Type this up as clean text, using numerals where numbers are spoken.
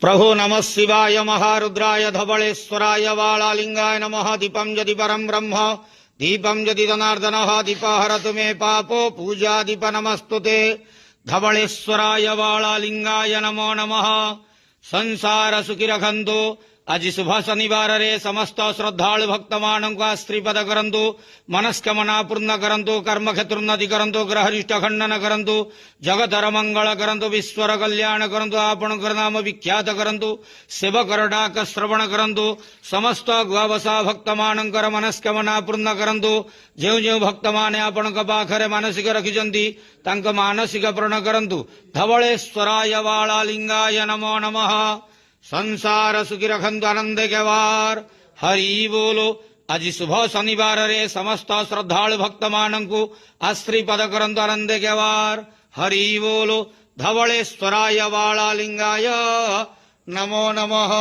प्रभु नमः शिवाय महारुद्राय धवलेश्वराय वालालिंगाय नमः। दीपं यदि परं ब्रह्म दीपं यदि जनार्दनः दीपहरतु मे पापो पूजा दीप नमस्तुते। धवलेश्वराय वालालिंगाय नमो नमः। संसार सुखी रखंतु। आज शुभ शनिवार रे समस्त श्रद्धालु भक्त मानक श्रीपद करंतु। मनस्कामना पूर्ण करंतु। कर्म क्षेत्रोन्नति करंतु। ग्रहरिष्ट खंडन करंतु। जगतर मंगल करंतु। विश्वर कल्याण करंतु। आपणकर नाम विख्यात करंतु। सेवकर डाक श्रवण करंतु। समस्त गुआवसा भक्त मानकर मनस्कामना पूर्ण करंतु। जो जो भक्त माने आपणक पाखरे मानसिक रखिजंती तांक मानसिक पूर्ण करंतु। धवलेश्वराय वालालिंगाय नमो नमः। संसार सुखी रखंतु आनंद के वार। हरि बोलो। आज शुभ शनिवार रे समस्त श्रद्धालु भक्त मानकु आश्रीपद करंतु आनंद के वार। हरि बोलो। धवलेश्वराय वालालिंगाय नमो नमः।